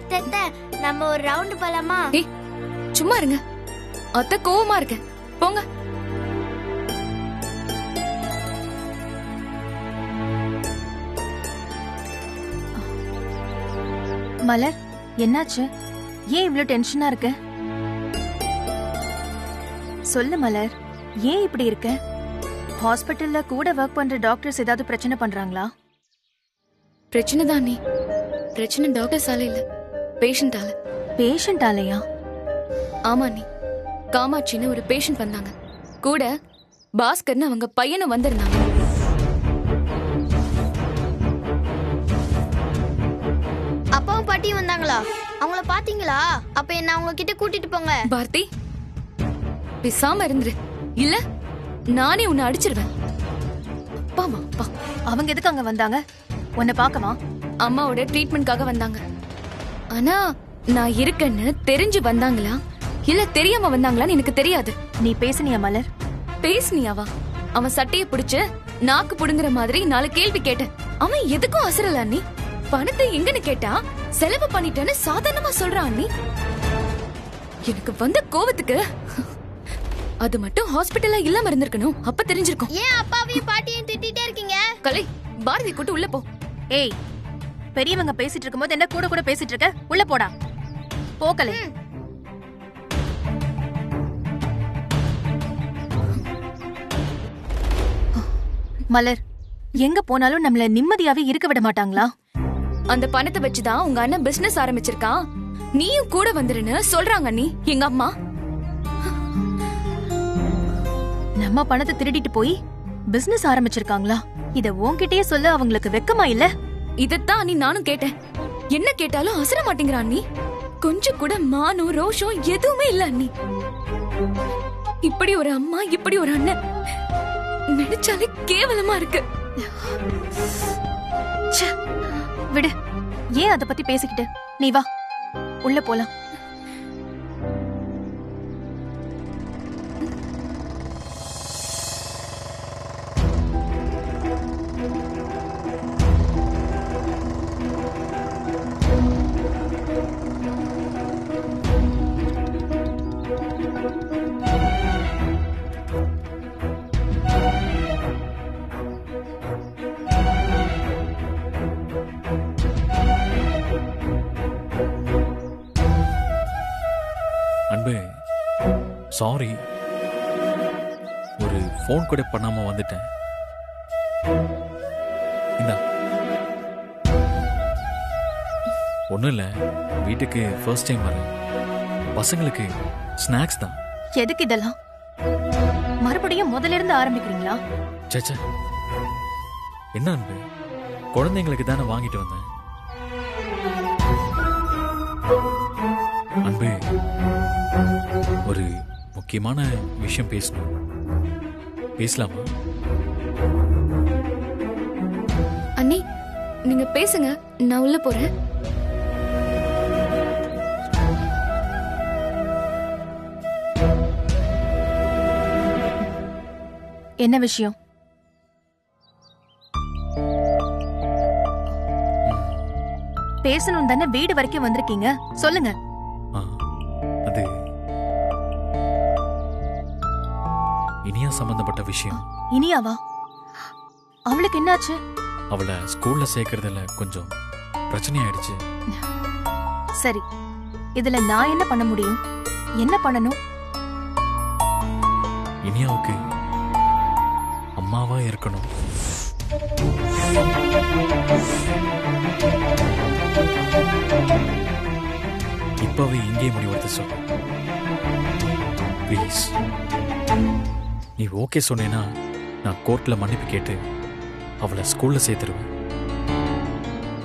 அத்தை நம்ம ஒரு ரவுண்ட் போலாமா? ஏய் சும்மா இருங்க, அத்தை கோவமா இருக்கேன், போங்க. மலர், என்னாச்சு? ஏன் இவ்ளோ டென்ஷனா இருக்க? சொல்லு மலர், ஏன் இப்படி இருக்க? ஹாஸ்பிட்டல்ல கூட ஒர்க் பண்ற டாக்டர்ஸ் ஏதாவது பிரச்சனை பண்றாங்களா? பிரச்சனை தான் நீ. பிரச்சனை டாக்டர்ஸால இல்ல, பேஷண்டால. பேஷண்டாலயா? ஆமா நீ. காமாட்சின்னு ஒரு பேஷண்ட் வந்தாங்க, கூட பாஸ்கர்னு அவங்க பையனும் வந்திருந்தாங்க. அப்பாவும் பாட்டியும் வந்தாங்களா? அவங்கள பாத்தீங்களா? அப்ப என்ன அவங்க கிட்ட கூட்டிட்டு போங்க. பாரதி, பேசாம இருந்துரு, இல்ல நானே உன்னை அடிச்சிருவேன். அப்பாவா அப்பா? அவங்க எதுக்கு அங்க வந்தாங்க? உன்னை பார்க்கவா? அம்மாவோட ட்ரீட்மெண்ட்காக வந்தாங்க. ஆனா நான் இருக்கேன்னு தெரிஞ்சு வந்தாங்களா இல்ல தெரியாம வந்தாங்களான்னு எனக்கு தெரியாது. நீ பேசுனியா மலர்? பேசுனியாவா? அவன் சட்டையை பிடிச்சு நாக்கு புடுங்குற மாதிரி 4 கேள்வி கேட்டேன். அவன் எதுக்கும் அசரல நீ. பணத்தை எங்கன்னு கேட்டா செலவு பண்ணிட்டேன்னு சாதாரணமா சொல்றான் நீ. எனக்கு வந்த கோவத்துக்கு அது மட்டும் ஹாஸ்பிட்டல்ல இல்லாம இருந்திருக்கணும், அப்ப தெரிஞ்சிருக்கும். ஏன் அப்பாவையும் பாட்டியும் திட்டிட்டே இருக்கீங்க? கலை, பாரதி கூட்டு உள்ள போ. ஏய், பெரியவங்க பேசிட்டு இருக்கும்போது என்ன கூட கூட பேசிட்டு இருக்க? உள்ள போடா. போகலை. மலர், எங்க போனாலும் நம்மள நிம்மதியாவே இருக்க விட மாட்டாங்களா? அந்த பணத்தை வச்சுதான் உங்க அண்ணன் பிசினஸ் ஆரம்பிச்சிருக்கான், நீயும் கூட வந்துருன்னு சொல்றாங்க நீ எங்க அம்மா. நம்ம பணத்தை திருடிட்டு போய் பிசினஸ் ஆரம்பிச்சிருக்காங்களா? இத உன்கிட்டயே சொல்ல அவங்களுக்கு வெக்கமா இல்ல? இதத்தான் நீ நானும் கேட்டேன். என்ன கேட்டாலும் அசர மாட்டேங்கிறான் நீ. கொஞ்சம் கூட மானம் ரோஷம் எதுவுமே இல்ல நீ. இப்படி ஒரு அம்மா, இப்படி ஒரு அண்ணன் நினைச்சாலே கேவலமா இருக்கு. விடு, ஏன் அத பத்தி பேசிக்கிட்டு? நீ வா, உள்ள போலாம். அன்பே, சாரி, ஒரு ஃபோன் கூட பண்ணாம வந்துட்டேன். இந்தா, ஒன்றும் இல்லை, வீட்டுக்கு ஃபர்ஸ்ட் டைம் வரேன், பசங்களுக்கு ஸ்நாக்ஸ் தான். எதுக்கு இதெல்லாம்? மறுபடியும் முதல்ல இருந்து ஆரம்பிக்கிறீங்களா? சச்சா, என்ன அன்பு, குழந்தைங்களுக்கு தானே வாங்கிட்டு வந்தேன். அன்பு, ஒரு முக்கியமான விஷயம் பேசணும், பேசலாமா? அண்ணி, நீங்க பேசுங்க, நான் உள்ள போறேன். என்ன விஷயம்? பேசணும் தானே வீடு வரைக்கும் வந்திருக்கீங்க, சொல்லுங்க. அது இனியா சம்பந்தப்பட்ட விஷயம். இனியாவா? அவளுக்கு என்னாச்சு? அவளை ஸ்கூல்ல சேர்க்கறதுல கொஞ்சம் பிரச்சனை ஆயிடுச்சு. சரி, இதுல நான் என்ன பண்ண முடியும்? என்ன பண்ணணும்? இனியாவுக்கு அம்மாவா இருக்கணும். இப்பவே இங்கே முடிவெடுத்து சொல்லு ப்ளீஸ். நீ ஓகே சொன்னேன்னா நான் கோர்ட்ல மன்னிப்பு கேட்டு அவளை ஸ்கூல்ல சேர்த்துருவேன்.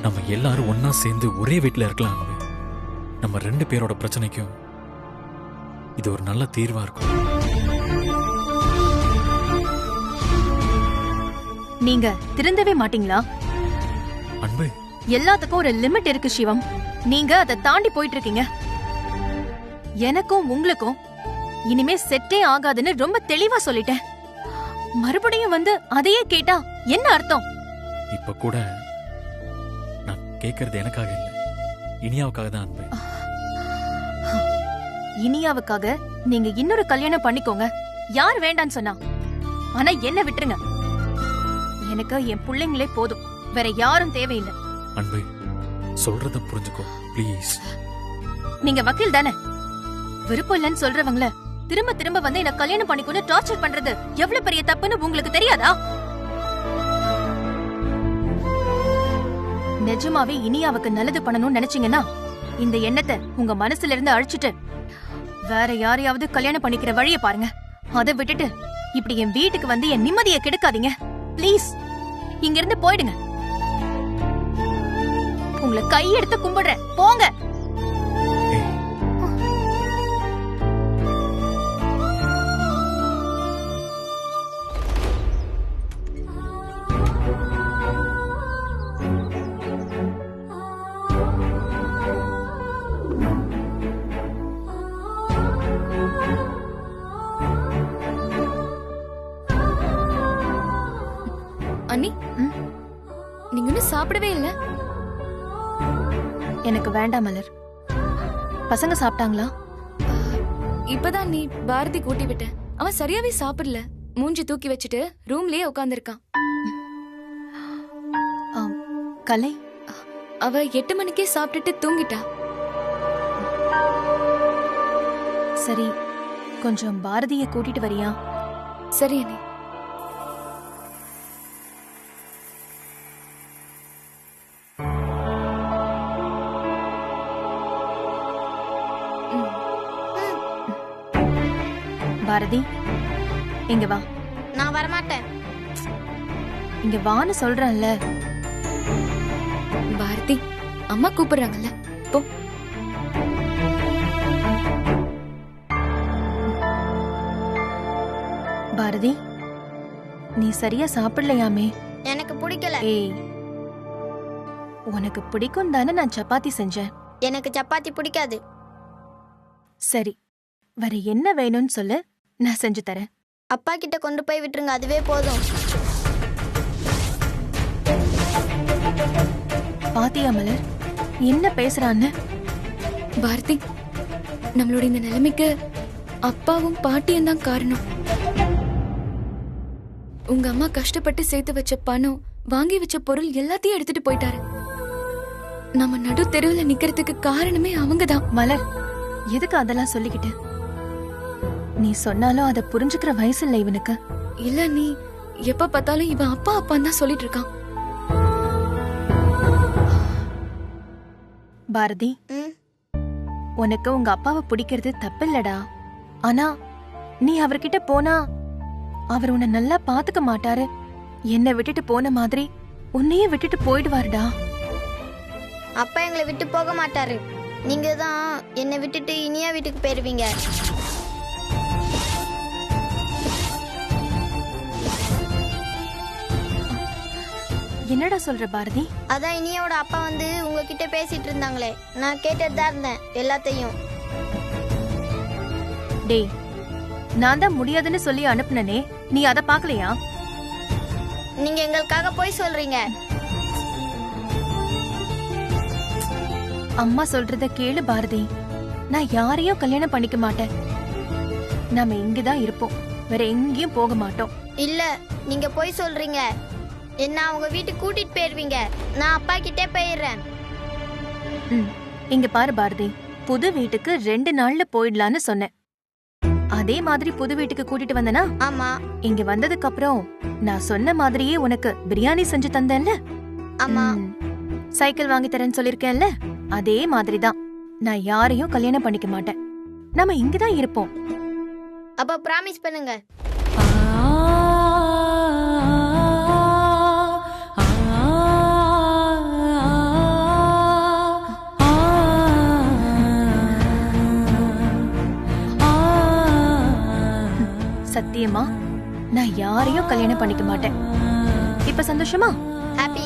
நம்ம எல்லாரும் ஒன்னா சேர்ந்து ஒரே வீட்டில் இருக்கலாம். நம்ம 2 பேரோட பிரச்சனைக்கும் இது ஒரு நல்ல தீர்வா இருக்கும். நீங்க திருந்தவே மாட்டீங்களா? அன்பு, எல்லாத்துக்கும் ஒரு லிமிட் இருக்கு சிவம். நீங்க அதை தாண்டி போயிட்டு இருக்கீங்க. எனக்கும் உங்களுக்கும் இனிமே செட்டே ஆகாதுன்னு ரொம்ப தெளிவா சொல்லிட்டேன். மறுபடியும் வந்து அதையே கேட்டா என்ன அர்த்தம்? இப்ப கூட நான் கேட்கறது எனக்காக இல்லை, இனியாவுக்காக தான் அன்பு. இனியாவுக்காக நீங்க இன்னொரு கல்யாணம் பண்ணிக்கோங்க. யார் வேண்டான்னு சொன்னா? ஆனா என்ன விட்டுருங்க. எனக்கு என் பிள்ளைங்களே போதும், வேற யாரும் தேவையில்லை. அன்பு, சொல்றத புரிஞ்சுக்கோ ப்ளீஸ். நீங்க வக்கீல் தானே? விருப்பம் இல்லைன்னு சொல்றவங்கள திரும்ப திரும்ப வந்து என்ன கல்யாணம் பண்ணிக்கொண்டு டார்ச்சர் பண்றது எவ்வளவு பெரிய தப்புன்னு உங்களுக்கு தெரியாதா? நிஜமாவே இனியாவுக்கு நல்லது பண்ணணும்னு நினைச்சீங்கன்னா இந்த எண்ணத்தை உங்க மனசுல இருந்து அழிச்சிட்டு வேற யாரையாவது கல்யாணம் பண்ணிக்கிற வழிய பாருங்க. அதை விட்டுட்டு இப்படி என் வீட்டுக்கு வந்து என் நிம்மதியை கெடுக்காதீங்க ப்ளீஸ். இங்க இருந்து போயிடுங்க. உங்களை கையெடுத்து கும்பிடுறேன், போங்க. அண்ணி, நீங்க இன்னும் சாப்பிடவே இல்ல. எனக்கு வேண்டாம் மலர். பசங்க சாப்பிட்டாங்களா? இப்பதான் நீ பாரதி கூட்டி விட்ட. அவன் சரியாவே சாப்பிடல. மூஞ்சி தூக்கி வச்சுட்டு ரூம்லயே உட்கார்ந்திருக்கான். கலை அவ 8 மணிக்கே சாப்பிட்டுட்டு தூங்கிட்டா. சரி, கொஞ்சம் பாரதிய கூட்டிட்டு வரியா? சரி அண்ணி. பாரதி, இங்க வா. நான் வரமாட்டேன். இங்க வான்னு சொல்றேன்ல. பாரதி, அம்மா கூப்பிடுறாங்கல்ல, போ. பாரதி, நீ சரியா சாப்பிடலையாமே. எனக்கு பிடிக்கல. ஏய், உனக்கு பிடிக்கும் தானே நான் சப்பாத்தி செஞ்சேன். எனக்கு சப்பாத்தி பிடிக்காது. சரி, வேற என்ன வேணும்னு சொல்லு, நான் செஞ்சு தரேன். அப்பா கிட்ட கொண்டு போய் விட்டுருங்க, அதுவே போதும். பாத்தியா மலர் என்ன பேசுறான்னு? பாரதி, நம்மளோட இந்த நிலைமைக்கு அப்பாவும் பாட்டியும் தான் காரணம். உங்க அம்மா கஷ்டப்பட்டு சேர்த்து வச்ச பணம், வாங்கி வச்ச பொருள் எல்லாத்தையும் எடுத்துட்டு போயிட்டாரு. நம்ம நடு தெருவுல நிக்கிறதுக்கு காரணமே அவங்கதான். மலர், எதுக்கு அதெல்லாம் சொல்லிக்கிட்டு? நீ சொன்னாலும் அதை புரிஞ்சுக்கிற வயசு இல்ல இவனுக்கு. இல்ல, நீ எப்ப பார்த்தாலும் இவன் அப்பா அப்பான்னு தான் சொல்லிட்டு இருக்கான். பாரதி, உனக்கு உங்க அப்பாவை பிடிக்கிறது தப்பில்லடா. ஆனா நீ அவர்கிட்ட போனா அவர் உன்னை நல்லா பாத்துக்க மாட்டாரு. என்னை விட்டுட்டு போன மாதிரி உன்னையே விட்டுட்டு போயிடுவாருடா. அப்பா எங்களை விட்டு போக மாட்டாரு. நீங்க தான் என்னை விட்டுட்டு இனியா வீட்டுக்கு போயிருவீங்க. என்னடா சொல்ற பாரதி? அதான் இனியோட அப்பா வந்து உங்ககிட்ட பேசிட்டு இருந்தாங்களே, நான் கேட்டுட்டு தான் இருந்தேன் எல்லாத்தையும். டேய், நான் தான் முடியாதுன்னு சொல்லி அனுப்புனனே, நீ அத பாக்கலையா? நீங்க எங்களுக்காக போய் சொல்றீங்க. அம்மா சொல்றத கேளு பாரதி. நான் யாரையும் கல்யாணம் பண்ணிக்க மாட்டேன். நாம இங்கதான் இருப்போம், வேற எங்கேயும் போக மாட்டோம். இல்ல, நீங்க போய் சொல்றீங்க. என்ன அவங்க வீட்டுக்கு கூட்டிட்டு போயிருவீங்க. நான் அப்பா கிட்டே போயிடுறேன். இங்க பாரு பாரதி, புது வீட்டுக்கு 2 நாள்ல போயிடலான்னு சொன்னேன். அதே மாதிரி புது வீட்டுக்கு கூட்டிட்டு வந்தனா? ஆமா. இங்க வந்ததுக்கு அப்புறம் நான் சொன்ன மாதிரியே உனக்கு பிரியாணி செஞ்சு தந்தேன்ல? ஆமா. சைக்கிள் வாங்கி தரேன்னு சொல்லிருக்கேன்ல, அதே மாதிரிதான். நான் யாரையும் கல்யாணம் பண்ணிக்க மாட்டேன். நாம இங்கதான் இருப்போம். அப்ப பிராமிஸ் பண்ணுங்க. சத்தியமா நான் யாரையும் கல்யாணம் பண்ணிக்க மாட்டேன். இப்ப சந்தோஷமா? ஹாப்பி.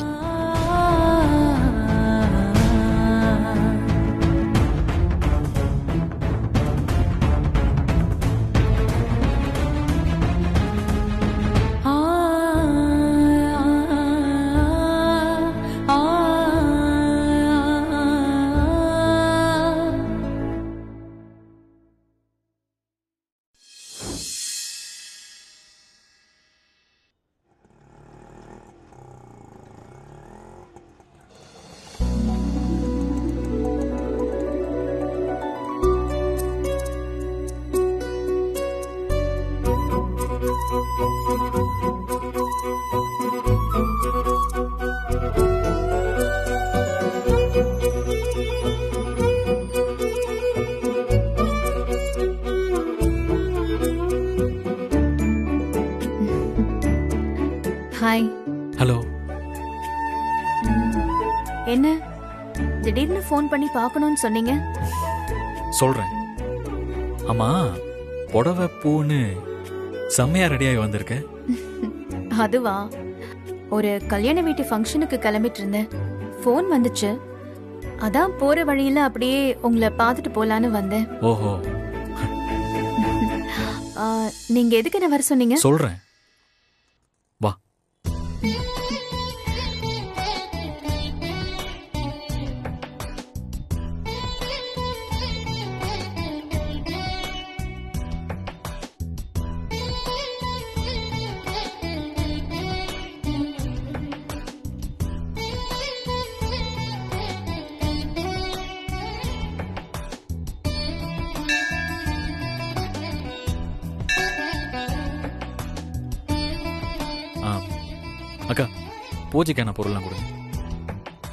என்ன திடீர்னு ஃபோன் பண்ணி பார்க்கணும்னு சொன்னீங்க? சொல்றேன். ஆமா, புடவை பூன்னு செம்மையா ரெடியாகி வந்திருக்க. அதுவா, ஒரு கல்யாண வீட்டு ஃபங்க்ஷனுக்கு கிளம்பிட்டு இருந்தேன். ஃபோன் வந்துச்சு. அதான் போற வழியில அப்படியே உங்களை பார்த்துட்டு போலான்னு வந்தேன். ஓஹோ. நீங்க எதுக்கு என்ன வர சொன்னீங்க? சொல்றேன், வா. அக்கா, பூஜைக்கான பொருள்லாம் கொடுங்க.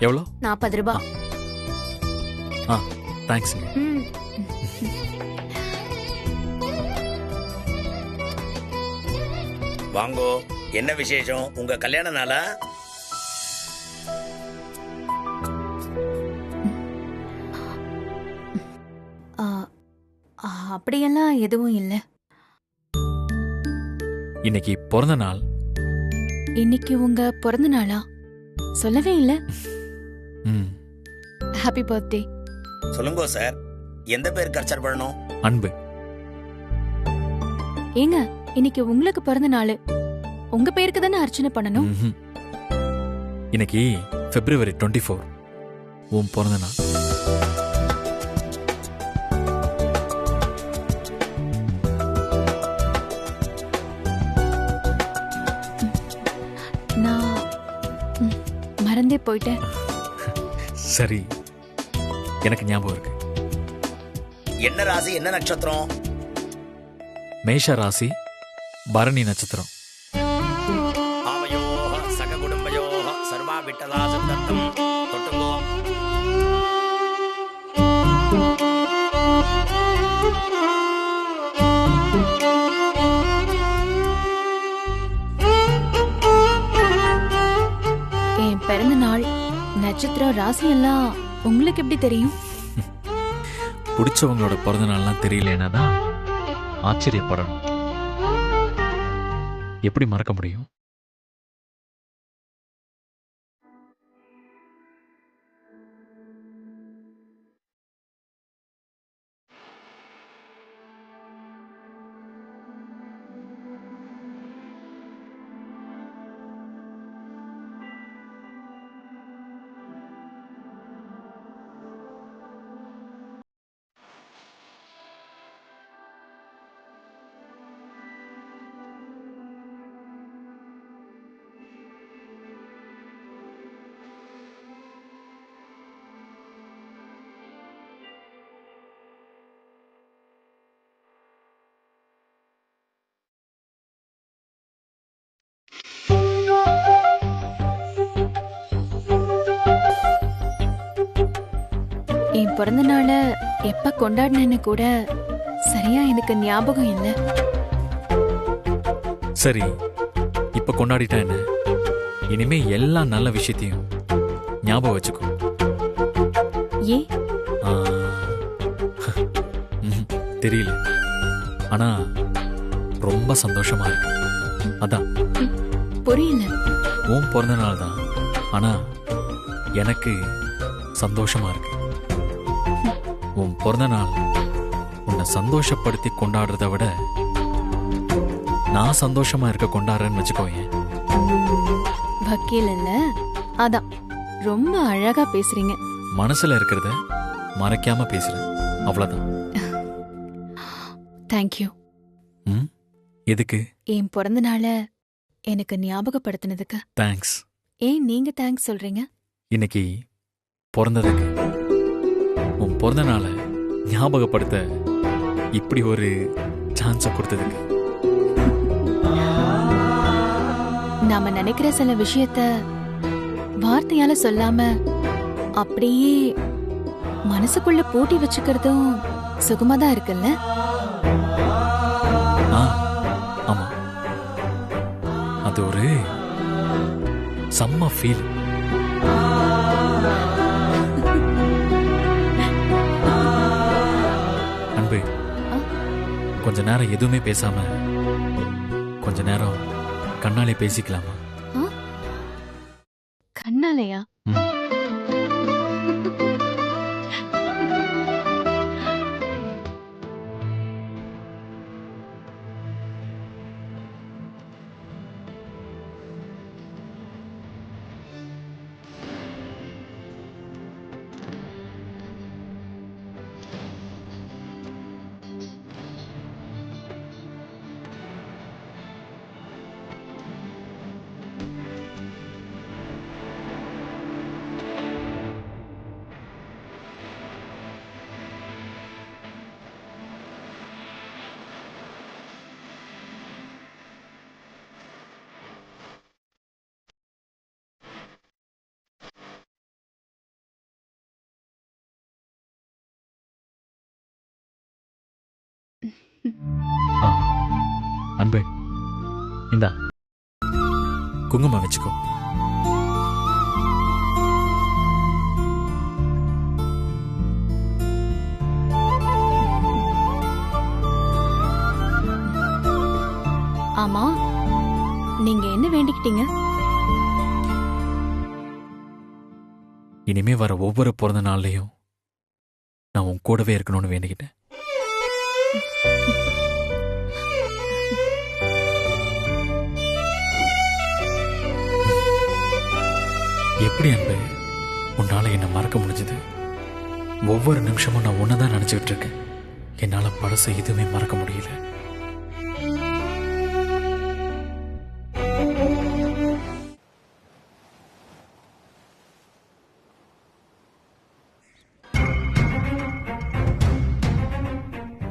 எவ்வளோ? 40 ரூபாய். தேங்க்ஸுங்க. வாங்கோ, என்ன விசேஷம்? உங்க கல்யாண நாளா? அப்படியெல்லாம் எதுவும் இல்ல. இன்னைக்கு பிறந்த நாள். இன்னைக்கு உங்க பிறந்த நாளா? சொல்லவே இல்ல. Happy birthday. சொல்லுங்க சார், எந்த பேருக்கு அர்ச்சனை பண்ணணும்? அன்பு. ஏங்க, இன்னைக்கு உங்களுக்கு பிறந்த நாள், உங்க பேருக்கு தானே அர்ச்சனை பண்ணணும். இன்னைக்கு February 24 உன் பிறந்த நாள். நான் மறந்தே போயிட்டேன். சரி, எனக்கு ஞாபகம் இருக்கு. என்ன ராசி, என்ன நட்சத்திரம்? மேஷ ராசி, பரணி நட்சத்திரம். ஆவயோஹ சக குடும்பயோஹ சர்வா விட்டதா சந்தத்தம். தொட்டுங்கோ. என் பிறந்த நாள், நட்சத்திரம், ராசி எல்லாம் உங்களுக்கு எப்படி தெரியும்? பிடிச்சவங்களோட பிறந்த நாள்லாம் தெரியலன்னா தான் ஆச்சரியப்படணும். எப்படி மறக்க முடியும்? என் பிறந்த நாளை எப்ப கொண்டாடினேன்னு கூட சரியா எனக்கு ஞாபகம் இல்ல. சரி, இப்ப கொண்டாடிட்டா என்ன? இனிமே எல்லா நல்ல விஷயத்தையும் ஞாபகம் வச்சுக்கோ. ஏன்? தெரியல, ஆனா ரொம்ப சந்தோஷமா இருக்கு. அதான். புரியல. உன் பிறந்த நாள் தான், ஆனா எனக்கு சந்தோஷமா இருக்கு. உன் பிறந்த நாள் உன்னை சந்தோஷப்படுத்தி கொண்டாடுறத விட நான் சந்தோஷமா இருக்க கொண்டாடுறேன்னு வச்சுக்கோயேன். வக்கீல் இல்ல, அதான் ரொம்ப அழகா பேசுறீங்க. மனசுல இருக்கிறத மறைக்காம பேசுறேன், அவ்வளவுதான். தேங்க்யூ. எதுக்கு? என் பிறந்த நாளை எனக்கு ஞாபகப்படுத்தினதுக்கு. தேங்க்ஸ். ஏன் நீங்க தேங்க்ஸ் சொல்றீங்க? இன்னைக்கு பிறந்ததுக்கு, உன் பிறந்த நாளை ஞாபகப்படுத்த இப்படி ஒரு சான்ஸை கொடுத்ததுக்கு. நாம நினைக்கிற சில விஷயத்த வார்த்தையால சொல்லாம அப்படியே மனசுக்குள்ள பூட்டி வச்சுக்கிறதும் சுகமாதான் இருக்குல்ல? ஆமா, அது ஒரு செம்ம ஃபீல். கொஞ்ச நேரம் எதுவுமே பேசாம கொஞ்ச நேரம் கண்ணாலே பேசிக்கலாமா? கண்ணாலையா? அன்பே, இந்தா குங்குமம் வச்சுக்கோ. ஆமா, நீங்க என்ன வேண்டிக்கிட்டீங்க? இனிமே வர ஒவ்வொரு பிறந்த நாள்லயும் நான் உன் கூடவே இருக்கணும்னு வேண்டிக்கிட்டேன். எப்படி அன்பு உன்னால என்ன மறக்க முடிஞ்சது? ஒவ்வொரு நிமிஷமும் நான் ஒன்னதான் நினைச்சுக்கிட்டு இருக்கேன். என்னால பழச எதுவுமே மறக்க முடியல.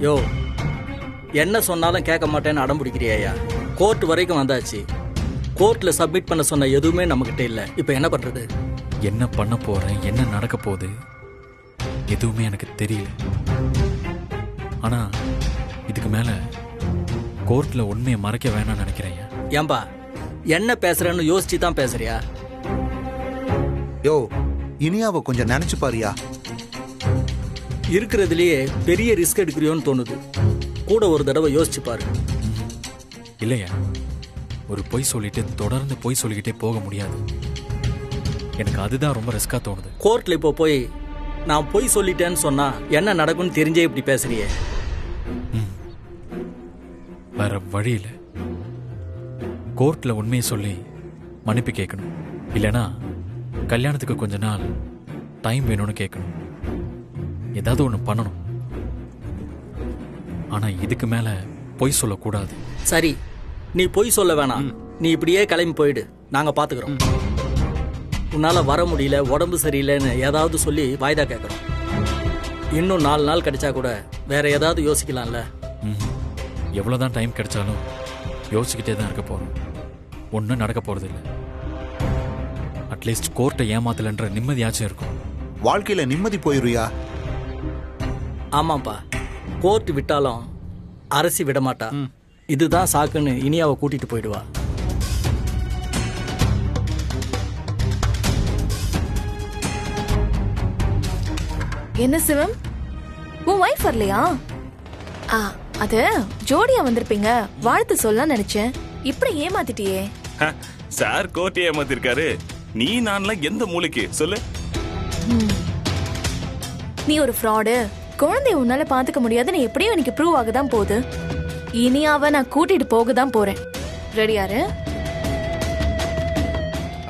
யோ, என்ன சொன்னாலும் கேட்க மாட்டேன்னு அடம் பிடிக்கிறியா? கோர்ட் வரைக்கும் வந்தாச்சு. கோர்ட்ல சப்மிட் பண்ண சொன்ன எதுவுமே நம்மகிட்ட இல்ல. இப்ப என்ன பண்றது? என்ன பண்ண போறேன், என்ன நடக்க போகுது எதுவுமே எனக்கு தெரியல. ஆனா இதுக்கு மேல கோர்ட்ல உண்மையை மறைக்க வேணாம்னு நினைக்கிறேன். ஏம்பா, என்ன பேசுறேன்னு யோசிச்சு தான் பேசுறியா? யோ, இனியாவை கொஞ்சம் நினைச்சு பாரியா. இருக்கிறதுலயே பெரிய ரிஸ்க் எடுக்கிறியோன்னு தோணுது. கூட ஒரு தடவை யோசிச்சு பாரு. இல்லையா, ஒரு பொய் சொல்லிட்டு தொடர்ந்து பொய் சொல்லிக்கிட்டே போக முடியாது. எனக்கு அதுதான் ரொம்ப ரிஸ்கா தோணுது. கோர்ட்ல இப்போ போய் நான் பொய் சொல்லிட்டேன்னு சொன்னா என்ன நடக்கும்னு தெரிஞ்சே இப்படி பேசுறியே. வேற வழி இல்லை. கோர்ட்ல உண்மையை சொல்லி மன்னிப்பு கேட்கணும். இல்லைனா கல்யாணத்துக்கு கொஞ்ச நாள் டைம் வேணும்னு கேட்கணும். ஏதாவது ஒன்று பண்ணணும். ஆனா இதுக்கு மேல பொய் சொல்லக்கூடாது. சரி, நீ பொய் சொல்ல வேணாம். நீ இப்படியே கிளம்பி போயிடு, நாங்க பாத்துக்கிறோம். உன்னால வர முடியல, உடம்பு சரியில்லைன்னு ஏதாவது சொல்லி வாய்தா கேட்கறோம். இன்னும் 4 நாள் கிடைச்சா கூட வேற ஏதாவது யோசிக்கலாம்ல. எவ்வளவுதான் டைம் கிடைச்சாலும் யோசிச்சுக்கிட்டே தான் இருக்க போறோம். ஒன்றும் நடக்க போறது இல்லை. அட்லீஸ்ட் கோர்ட்டை ஏமாத்தலன்ற நிம்மதியாச்சும் இருக்கும். வாழ்க்கையில நிம்மதி போயிருயா? ஆமாப்பா, கோர்ட் விட்டாலும் அரசி விட மாட்டா. இதுதான் சாக்குன்னு இனியாவை கூட்டிட்டு போயிடுவா. என்ன சிவம், உன் வைஃப் வரலையா? அது ஜோடியா வந்திருப்பீங்க, வாழ்த்து சொல்ல நினைச்சேன். இப்படி ஏமாத்திட்டியே. சார் கோர்ட்டை ஏமாத்திருக்காரு. நீ நான்லாம் எந்த மூளைக்கு சொல்லு? நீ ஒரு ஃப்ராடு. குழந்தைய உன்னால பாத்துக்க முடியாதுன்னு எப்படியும் எனக்கு ப்ரூவ் ஆகதான் போகுது. இனியாவ நான் கூட்டிட்டு போக தான் போறேன். ரெடியாரு?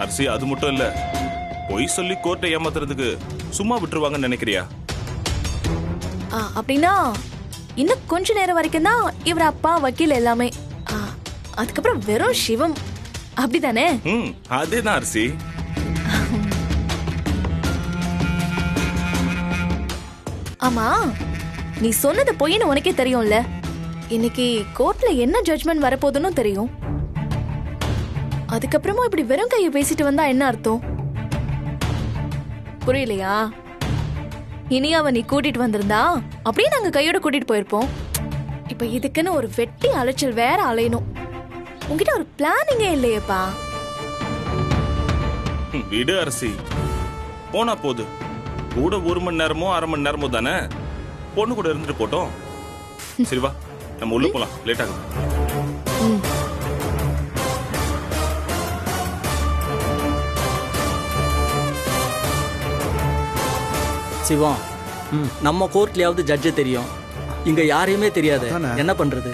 அரசி, அது மட்டும் இல்ல, பொய் சொல்லி கோர்ட்டை ஏமாத்துறதுக்கு சும்மா விட்டுருவாங்கன்னு நினைக்கிறியா? அப்படின்னா இன்னும் கொஞ்ச நேரம் வரைக்கும் தான் இவர் அப்பா வக்கீல் எல்லாமே. அதுக்கப்புறம் வெறும் சிவம், அப்படிதானே? அதேதான் அரசி. ஆமா, நீ சொன்னது பொய்ன்னு உனக்கே தெரியும்ல. இன்னைக்கு கோர்ட்ல என்ன ஜட்ஜ்மெண்ட் வரப்போகுதுன்னு தெரியும். அதுக்கப்புறமா இப்படி வெறும் கையை பேசிட்டு வந்தா என்ன அர்த்தம்? புரியலையா? இனி அவ நீ கூட்டிட்டு வந்திருந்தா அப்படியே நாங்க கையோட கூட்டிட்டு போயிருப்போம். இப்ப இதுக்குன்னு ஒரு வெட்டி அலைச்சல் வேற அலையணும். உங்ககிட்ட ஒரு பிளானிங்கே இல்லையேப்பா. விடு அரசி, போனா போது. கூட 1 மணி நேரமோ 1/2 மணி நேரமோ தானே, பொண்ணு கூட இருந்துட்டு போட்டோம். சரி வா நம்ம உள்ள போலாம், லேட் ஆகும். சிவம், நம்ம கோர்ட்லயாவது ஜட்ஜு தெரியும், இங்க யாரையுமே தெரியாது. அதானே. என்ன பண்றது?